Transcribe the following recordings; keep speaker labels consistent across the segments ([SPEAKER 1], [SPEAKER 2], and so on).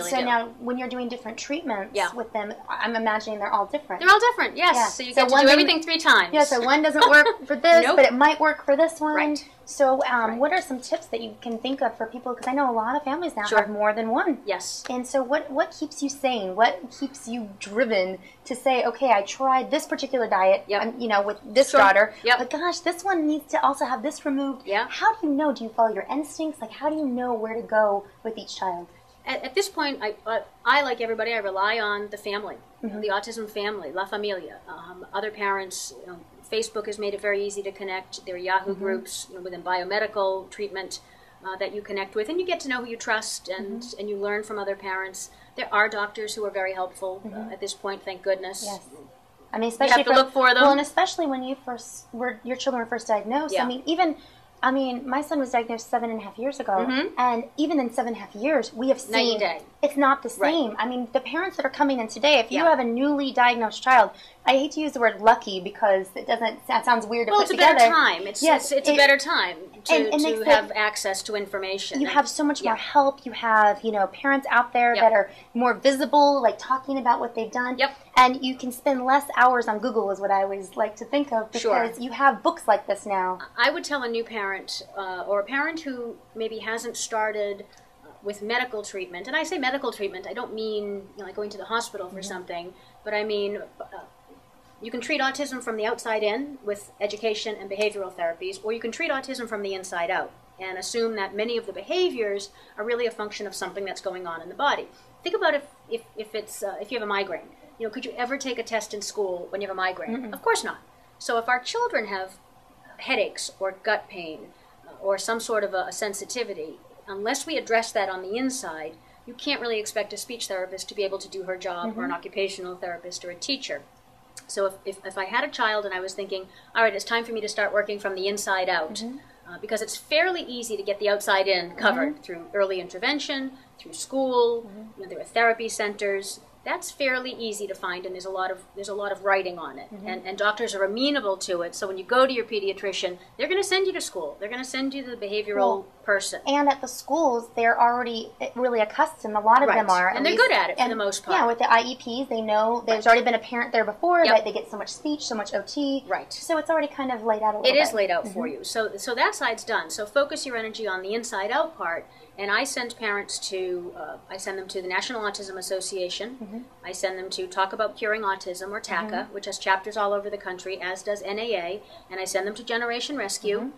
[SPEAKER 1] So now, when you're doing different treatments with them, I'm imagining they're all different.
[SPEAKER 2] They're all different, yes. Yeah. So you get to do everything 3 times.
[SPEAKER 1] Yeah, so one doesn't work for this, but it might work for this one.
[SPEAKER 2] Right.
[SPEAKER 1] So what are some tips that you can think of for people? Because I know a lot of families now have more than one.
[SPEAKER 2] Yes.
[SPEAKER 1] And so what keeps you sane? What keeps you driven to say, okay, I tried this particular diet, with this daughter, but gosh, this one needs to also have this removed.
[SPEAKER 2] Yeah.
[SPEAKER 1] How do you know? Do you follow your instincts? Like, how do you know where to go with each child?
[SPEAKER 2] At this point, I, like everybody, I rely on the family, the autism family, La Familia, other parents. Facebook has made it very easy to connect. There are Yahoo groups within biomedical treatment that you connect with, and you get to know who you trust, and you learn from other parents. There are doctors who are very helpful at this point, thank goodness.
[SPEAKER 1] Yes. I mean, especially
[SPEAKER 2] you have to look for them.
[SPEAKER 1] Well, and especially when your children were first diagnosed.
[SPEAKER 2] Yeah.
[SPEAKER 1] I mean, my son was diagnosed 7.5 years ago, and even in 7.5 years, we have seen it's not the same. Right. I mean, the parents that are coming in today, if you have a newly diagnosed child, I hate to use the word lucky because that sounds weird to put together.
[SPEAKER 2] Well, it's a better time. It's a better time to have access to information.
[SPEAKER 1] You have so much more help. You have, parents out there that are more visible, like talking about what they've done.
[SPEAKER 2] Yep.
[SPEAKER 1] And you can spend less hours on Google is what I always like to think of because you have books like this now.
[SPEAKER 2] I would tell a new parent or a parent who maybe hasn't started with medical treatment, and I say medical treatment, I don't mean like going to the hospital for something, but I mean you can treat autism from the outside in with education and behavioral therapies, or you can treat autism from the inside out and assume that many of the behaviors are really a function of something that's going on in the body. Think about if you have a migraine. Could you ever take a test in school when you have a migraine? Of course not. So if our children have headaches or gut pain or some sort of a sensitivity, unless we address that on the inside, you can't really expect a speech therapist to be able to do her job, or an occupational therapist or a teacher. So if I had a child and I was thinking, all right, it's time for me to start working from the inside out, because it's fairly easy to get the outside in covered through early intervention, through school, there are therapy centers. That's fairly easy to find, and there's a lot of writing on it, and doctors are amenable to it. So when you go to your pediatrician, they're going to send you to school. They're going to send you to the behavioral person.
[SPEAKER 1] And at the schools, they're already really accustomed. A lot of them are,
[SPEAKER 2] and they're good at it for the most part.
[SPEAKER 1] Yeah, with the IEPs, they know there's already been a parent there before. That they get so much speech, so much OT.
[SPEAKER 2] Right.
[SPEAKER 1] So it's already kind of laid out a little bit.
[SPEAKER 2] It is laid out for you. So that side's done. So focus your energy on the inside out part. And I send parents to, the National Autism Association. I send them to Talk About Curing Autism, or TACA, which has chapters all over the country, as does NAA. And I send them to Generation Rescue.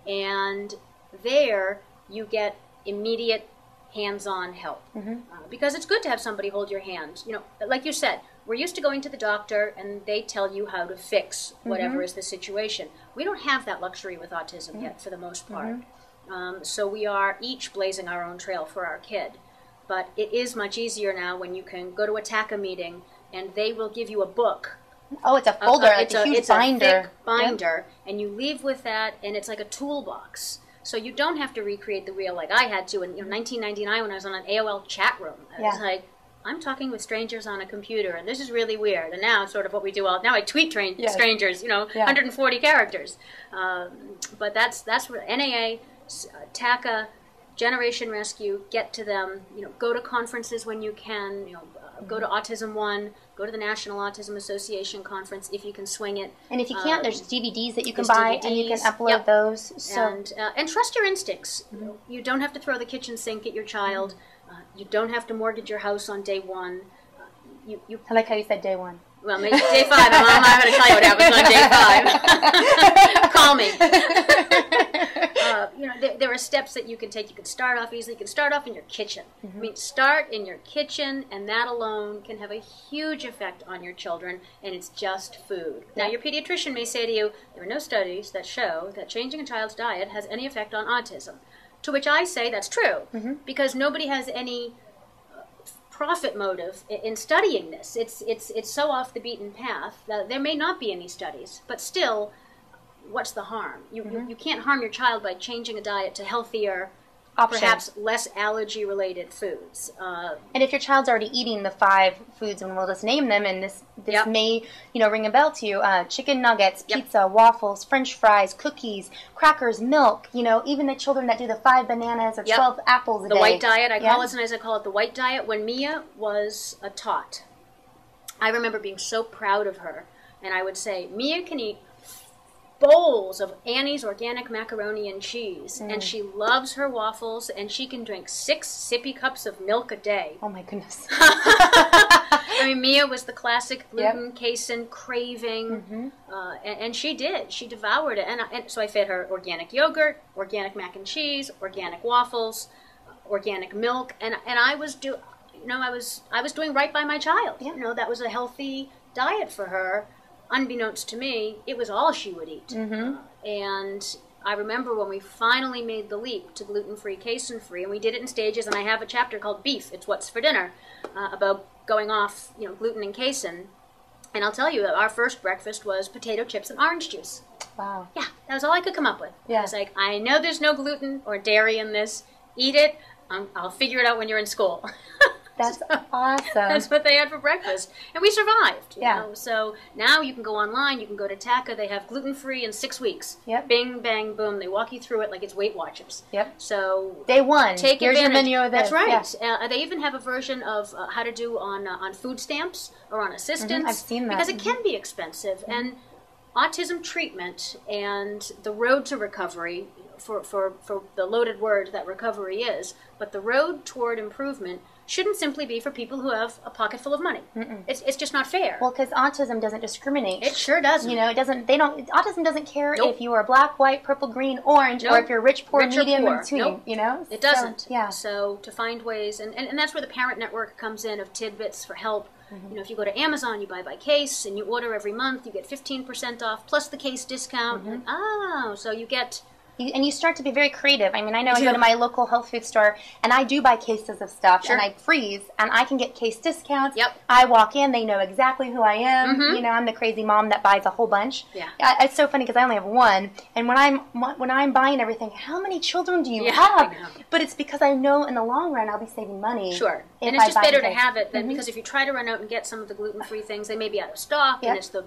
[SPEAKER 2] And there you get immediate hands-on help. Because it's good to have somebody hold your hand. Like you said, we're used to going to the doctor and they tell you how to fix whatever is the situation. We don't have that luxury with autism yet, for the most part. So we are each blazing our own trail for our kid. But it is much easier now when you can go to a TACA meeting and they will give you a book.
[SPEAKER 1] Oh, it's a folder, it's a huge binder.
[SPEAKER 2] It's a thick binder, and you leave with that, and it's like a toolbox. So you don't have to recreate the wheel like I had to in 1999 when I was on an AOL chat room. I was like, I'm talking with strangers on a computer, and this is really weird. And now, sort of what we do now I tweet strangers, 140 characters. But that's where NAA, TACA, Generation Rescue, get to them. Go to conferences when you can. Go to Autism One. Go to the National Autism Association conference if you can swing it.
[SPEAKER 1] And if you can't, there's DVDs that you can buy, and you can upload those. So.
[SPEAKER 2] And trust your instincts. You don't have to throw the kitchen sink at your child. You don't have to mortgage your house on day one.
[SPEAKER 1] I like how you said day one.
[SPEAKER 2] Well, maybe day 5. I'm not going to tell you what happens on day 5. Call me. There are steps that you can take. You can start off easily. You can start off in your kitchen. I mean, start in your kitchen, and that alone can have a huge effect on your children, and it's just food. Now, your pediatrician may say to you, there are no studies that show that changing a child's diet has any effect on autism. To which I say that's true, because nobody has any profit motive in studying this. It's so off the beaten path that there may not be any studies, but still, what's the harm? You can't harm your child by changing a diet to healthier perhaps less allergy-related foods.
[SPEAKER 1] And if your child's already eating the 5 foods, and we'll just name them, and this may, ring a bell to you, chicken nuggets, pizza, waffles, French fries, cookies, crackers, milk, even the children that do the 5 bananas or 12 apples a day.
[SPEAKER 2] The white diet, I call it, sometimes I call it the white diet. When Mia was a tot, I remember being so proud of her, and I would say, Mia can eat bowls of Annie's organic macaroni and cheese, and she loves her waffles, and she can drink 6 sippy cups of milk a day.
[SPEAKER 1] Oh my goodness.
[SPEAKER 2] I mean, Mia was the classic gluten, casein, craving, and she did. She devoured it, and so I fed her organic yogurt, organic mac and cheese, organic waffles, organic milk, and I was I was doing right by my child. That was a healthy diet for her. Unbeknownst to me, it was all she would eat. And I remember when we finally made the leap to gluten-free, casein-free, and we did it in stages, and I have a chapter called Beef, It's What's for Dinner, about going off, gluten and casein. And I'll tell you that our first breakfast was potato chips and orange juice.
[SPEAKER 1] Wow.
[SPEAKER 2] Yeah, that was all I could come up with.
[SPEAKER 1] Yeah.
[SPEAKER 2] I was like, I know there's no gluten or dairy in this. Eat it. I'll figure it out when you're in school.
[SPEAKER 1] That's awesome.
[SPEAKER 2] That's what they had for breakfast. And we survived. You know? So now you can go online, you can go to TACA, they have gluten-free in 6 weeks. Bing, bang, boom. They walk you through it like it's Weight Watchers. So
[SPEAKER 1] day one,
[SPEAKER 2] take
[SPEAKER 1] here's
[SPEAKER 2] advantage.
[SPEAKER 1] Your menu of this.
[SPEAKER 2] That's right. They even have a version of how to do on food stamps or on assistance.
[SPEAKER 1] I've seen that.
[SPEAKER 2] Because it can be expensive. And autism treatment and the road to recovery, for the loaded word that recovery is, but the road toward improvement shouldn't simply be for people who have a pocket full of money. It's just not fair.
[SPEAKER 1] Well, because autism doesn't discriminate.
[SPEAKER 2] It sure doesn't.
[SPEAKER 1] It doesn't. Autism doesn't care if you are black, white, purple, green, orange, or if you're rich, poor, medium, in between.
[SPEAKER 2] It doesn't.
[SPEAKER 1] So,
[SPEAKER 2] So to find ways, and that's where the parent network comes in of tidbits for help. If you go to Amazon, you buy by case, and you order every month, you get 15% off plus the case discount. And, so you get.
[SPEAKER 1] And you start to be very creative. I mean, I know I go to my local health food store, and I do buy cases of stuff, and I freeze, and I can get case discounts. I walk in, they know exactly who I am. I'm the crazy mom that buys a whole bunch. It's so funny because I only have one, and when I'm buying everything, how many children do you have? But it's because I know in the long run I'll be saving money.
[SPEAKER 2] And it's just better to have it than because if you try to run out and get some of the gluten-free things, they may be out of stock, and it's the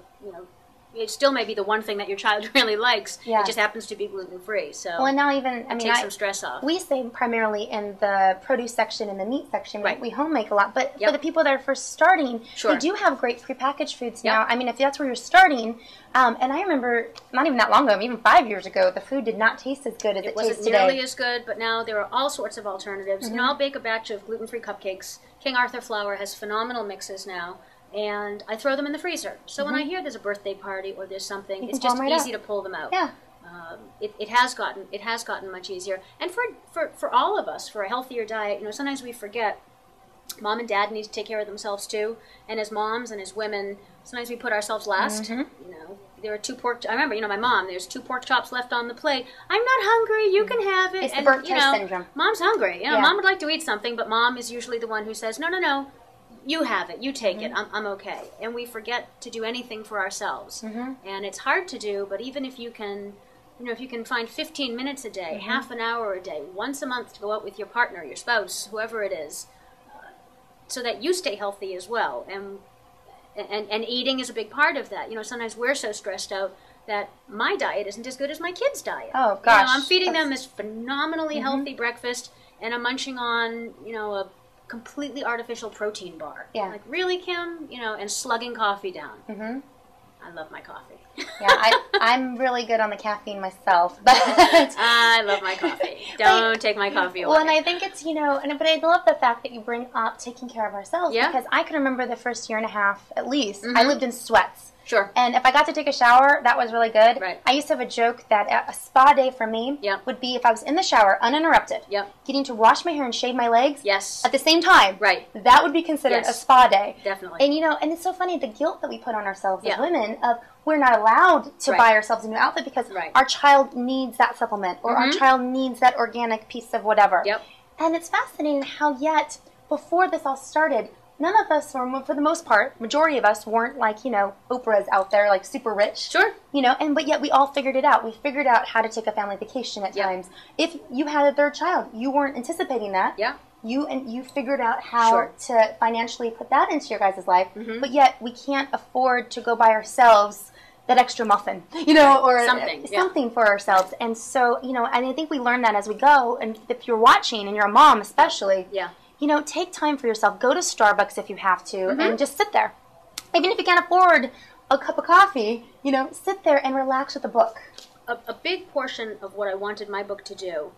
[SPEAKER 2] it still may be the one thing that your child really likes. It just happens to be gluten-free. So
[SPEAKER 1] well, and now even
[SPEAKER 2] takes some stress off.
[SPEAKER 1] We save primarily in the produce section and the meat section. We home make a lot, but for the people that are first starting, they do have great prepackaged foods now. I mean, if that's where you're starting, and I remember not even that long ago, even 5 years ago, the food did not taste as good as it tastes today.
[SPEAKER 2] It wasn't nearly as good, but now there are all sorts of alternatives. I'll bake a batch of gluten-free cupcakes. King Arthur flour has phenomenal mixes now. And I throw them in the freezer. So when I hear there's a birthday party or there's something, it's just easy to pull them out. It has gotten much easier. And for all of us, for a healthier diet, sometimes we forget mom and dad need to take care of themselves too. And as moms and as women, sometimes we put ourselves last. There are 2 pork. I remember, my mom. There's 2 pork chops left on the plate. I'm not hungry. You can have it.
[SPEAKER 1] It's the burnt toast syndrome.
[SPEAKER 2] Mom's hungry. Mom would like to eat something, but mom is usually the one who says, no. You have it. You take it. I'm okay. And we forget to do anything for ourselves. And it's hard to do, but even if you can, if you can find 15 minutes a day, half an hour a day, once a month to go out with your partner, your spouse, whoever it is, so that you stay healthy as well. And eating is a big part of that. Sometimes we're so stressed out that my diet isn't as good as my kids' diet.
[SPEAKER 1] Oh, gosh.
[SPEAKER 2] I'm feeding them this phenomenally healthy breakfast, and I'm munching on, a completely artificial protein bar. Like, really, Kim? And slugging coffee down. I love my coffee.
[SPEAKER 1] I'm really good on the caffeine myself, but
[SPEAKER 2] I love my coffee. Don't take my coffee away.
[SPEAKER 1] Well, and I think it's, but I love the fact that you bring up taking care of ourselves, because I can remember the first year and a half, at least, I lived in sweats. And if I got to take a shower, that was really good. I used to have a joke that a spa day for me would be if I was in the shower, uninterrupted, getting to wash my hair and shave my legs at the same time. That would be considered a spa day.
[SPEAKER 2] Definitely.
[SPEAKER 1] And, and it's so funny, the guilt that we put on ourselves as women of we're not allowed to buy ourselves a new outfit because our child needs that supplement or our child needs that organic piece of whatever. And it's fascinating how yet, before this all started, none of us, or for the most part, majority of us weren't like, you know, Oprah's out there, like super rich.
[SPEAKER 2] Sure.
[SPEAKER 1] You know, but yet we all figured it out. We figured out how to take a family vacation at times. If you had a third child, you weren't anticipating that.
[SPEAKER 2] Yeah.
[SPEAKER 1] You figured out how to financially put that into your guys' life, but yet we can't afford to go buy ourselves that extra muffin, you know, or something for ourselves. And so, you know, and I think we learn that as we go. And if you're watching, and you're a mom especially, you know, take time for yourself. Go to Starbucks if you have to, and just sit there. Even if you can't afford a cup of coffee, you know, sit there and relax with a book.
[SPEAKER 2] A big portion of what I wanted my book to do,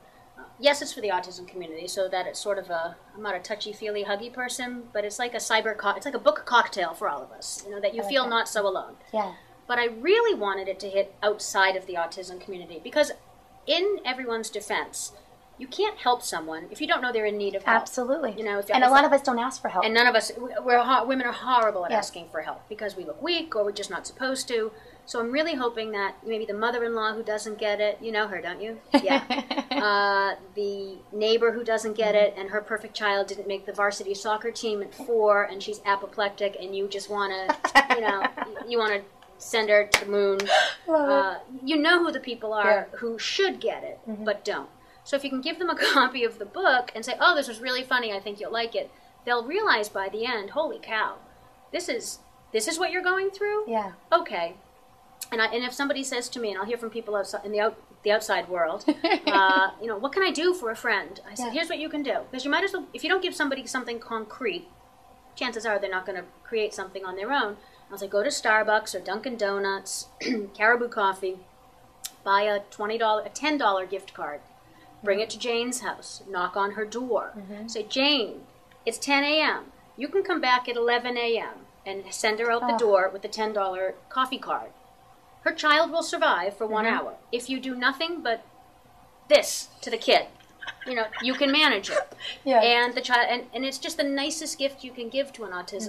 [SPEAKER 2] yes, it's for the autism community, so that it's sort of I'm not a touchy-feely, huggy person, but it's like it's like a book cocktail for all of us, you know, that you feel not so alone.
[SPEAKER 1] Yeah.
[SPEAKER 2] But I really wanted it to hit outside of the autism community, because in everyone's defense, you can't help someone if you don't know they're in need of help.
[SPEAKER 1] Absolutely.
[SPEAKER 2] You know,
[SPEAKER 1] and a lot of us don't ask for help.
[SPEAKER 2] And none of us, women are horrible at asking for help because we look weak or we're just not supposed to. So I'm really hoping that maybe the mother-in-law who doesn't get it, you know her, don't you? Yeah. The neighbor who doesn't get it, and her perfect child didn't make the varsity soccer team at 4, and she's apoplectic, and you just want to, you know, you want to send her to the moon. You know who the people are who should get it, but don't. So if you can give them a copy of the book and say, oh, this was really funny, I think you'll like it, they'll realize by the end, holy cow, this is what you're going through?
[SPEAKER 1] Yeah.
[SPEAKER 2] Okay. And if somebody says to me, and I'll hear from people outside, in the outside world, you know, what can I do for a friend? I said, here's what you can do. Because you might as well, if you don't give somebody something concrete, chances are they're not going to create something on their own. I'll say, go to Starbucks or Dunkin' Donuts, Caribou Coffee, buy a $10 gift card, bring it to Jane's house, knock on her door, say, Jane, it's 10 a.m. You can come back at 11 a.m. and send her out the door with the $10 coffee card. Her child will survive for 1 hour. If you do nothing but this to the kid, you know, you can manage it. And the child, and it's just the nicest gift you can give to an autistic